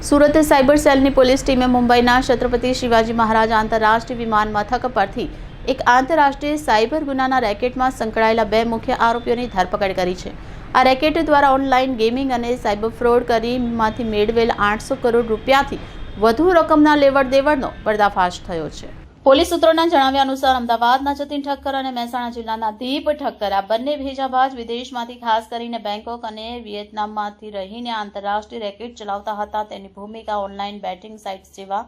Surat cyber સેલની police ટીમે મુંબઈના છત્રપતિ શિવાજી મહારાજ આંતરરાષ્ટ્રીય વિમાન મથક પરથી એક આંતરરાષ્ટ્રીય સાયબર ગુનાના રેકેટમાં સંકળાયેલા 2 મુખ્ય આરોપીઓની ધરપકડ કરી છે। આ રેકેટ દ્વારા ઓનલાઈન ગેમિંગ અને સાયબર ફ્રોડ કરીને મેળવેલ 800 કરોડ રૂપિયાથી વધુ રકમના લેવડ દેવડનો પર્દાફાશ થયો છે। પોલીસ સૂત્રોના જણાવ્યા અનુસાર અમદાવાદના જતીન ઠક્કર અને મહેસાણા જિલ્લાના દીપ ઠક્કર આ બંને ભેજાબાજ વિદેશમાંથી ખાસ કરીને બેંકોક અને વિયેતનામમાંથી રહીને આંતરરાષ્ટ્રીય રેકેટ ચલાવતા હતા। તેની ભૂમિકા ઓનલાઈન બેટિંગ સાઇટ્સ જેવા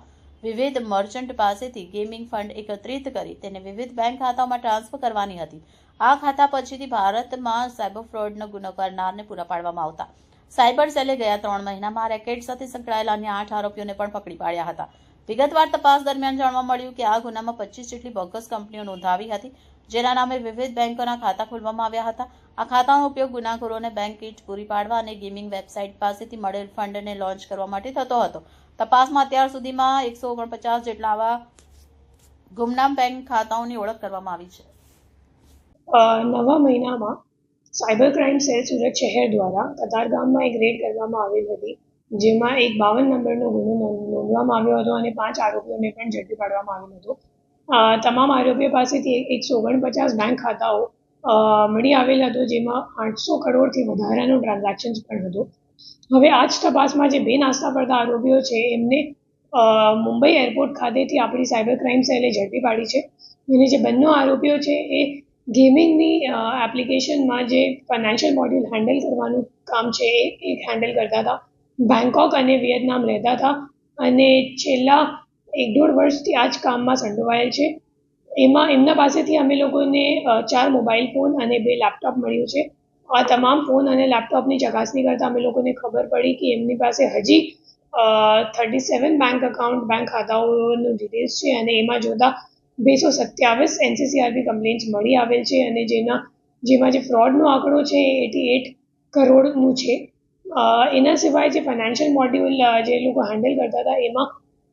વિવિધ મર્ચન્ટ પાસેથી ગેમિંગ ફંડ એકત્રિત કરી તેને વિવિધ બેંક ખાતાઓમાં ટ્રાન્સફર કરવાની હતી। આ ખાતા પછીથી ભારતમાં સાયબર ફ્રોડનો ગુનો કરનારને પૂરા પાડવામાં આવતા સાયબર સેલે ગયા 3 મહિનામાં રેકેટ સાથે સંકળાયેલા અન્ય 8 આરોપીઓને પણ પકડી પાડ્યા હતા। વિગતવાર તપાસ દરમિયાન જાણવા મળ્યું કે આ ગુનામાં 25 જેટલી બોગસ કંપનીઓ નોંધાવી હતી, જેના નામે વિવિધ બેંકોના ખાતા ખોલવામાં આવ્યા હતા। આ ખાતાનો ઉપયોગ ગુનાખોરોને બેંક કીટ પૂરી પાડવા અને ગેમિંગ વેબસાઇટ પાસેથી મળેલ ફંડને લોન્ચ કરવા માટે થતો હતો। તપાસમાં અત્યાર સુધીમાં 149 જેટલા આવા ગુમનામ બેંક ખાતાઓની ઓળખ કરવામાં આવી છે। નવા મહિનામાં સાયબર ક્રાઇમ સેલ સુરત શહેર દ્વારા કતારગામમાં એક રેડ કરવામાં આવેલ હતી, જેમાં એક 52 નંબરનો ગુનો નોંધવામાં આવ્યો હતો અને 5 આરોપીઓને પણ ઝડપી પાડવામાં આવેલ હતો। તમામ આરોપીઓ પાસેથી 149 બેંક ખાતાઓ મળી આવેલ હતો, જેમાં 800 કરોડથી વધારાનું ટ્રાન્ઝેક્શન્સ પણ હતું। હવે આ જ તપાસમાં જે 2 નાસ્તા પડતા આરોપીઓ છે એમને મુંબઈ એરપોર્ટ ખાતેથી આપણી સાયબર ક્રાઇમ સેલે ઝડપી પાડી છે। અને જે બંને આરોપીઓ છે એ ગેમિંગની એપ્લિકેશનમાં જે ફાઇનાન્શિયલ મોડ્યુલ હેન્ડલ કરવાનું કામ છે એ હેન્ડલ કરતા હતા। બેંકોક અને વિયેતનામ રહેતા હતા અને છેલ્લા 1-1.5 વર્ષથી આ જ કામમાં સંડોવાયેલ છે। એમના પાસેથી અમે લોકોને 4 મોબાઈલ ફોન અને 2 લેપટોપ મળ્યું છે। આ તમામ ફોન અને લેપટોપની ચકાસણી કરતાં અમે લોકોને ખબર પડી કે એમની પાસે હજી 37 બેંક ખાતાઓનું ડિટેલ્સ છે અને એમાં જોતા 227 NCCRB કમ્પ્લેન્ટ્સ મળી આવેલ છે અને જેમાં જે ફ્રોડનો આંકડો છે એ 88 કરોડનું છે। એના સિવાય જે ફાઇનાન્શિયલ મોડ્યુલ જે લોકો હેન્ડલ કરતા હતા એમાં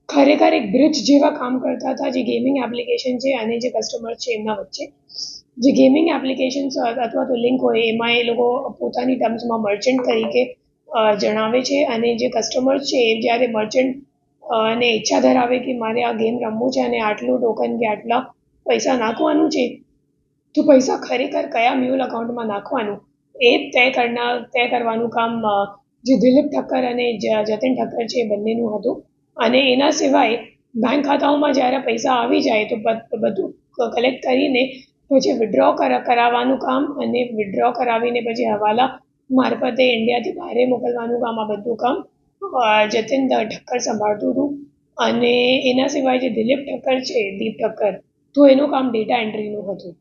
ખરેખર એક બ્રિજ જેવા કામ કરતા હતા, જે ગેમિંગ એપ્લિકેશન છે અને જે કસ્ટમર છે એમના વચ્ચે જે ગેમિંગ એપ્લિકેશન્સ અથવા તો લિંક હોય એમાં એ લોકો પોતાની ટર્મ્સમાં મર્ચન્ટ તરીકે જણાવે છે અને જે કસ્ટમર છે એ જ્યારે મર્ચન્ટ અને ઈચ્છા ધરાવે કે મારે આ ગેમ રમવું છે અને આટલું ટોકન કે આટલા પૈસા નાખવાનું છે, તો પૈસા ખરેખર કયા મ્યુલ અકાઉન્ટમાં નાખવાનું એ તય કરવાનું કામ જે દિલીપ ઠક્કર અને જતીન ઠક્કર છે એ બંનેનું હતું। અને એના સિવાય બેંક ખાતાઓમાં જ્યારે પૈસા આવી જાય તો બધું કલેક્ટ કરીને પછી વિડ્રો કરાવવાનું કામ અને વિડ્રો કરાવીને પછી હવાલા મારફતે ઇન્ડિયાથી બહાર મોકલવાનું કામ, આ બધું કામ જતીન ઠક્કર સંભાળતું હતું। અને એના સિવાય જે દિલીપ ઠક્કર છે દીપ ઠક્કર, તો એનું કામ ડેટા એન્ટ્રીનું હતું।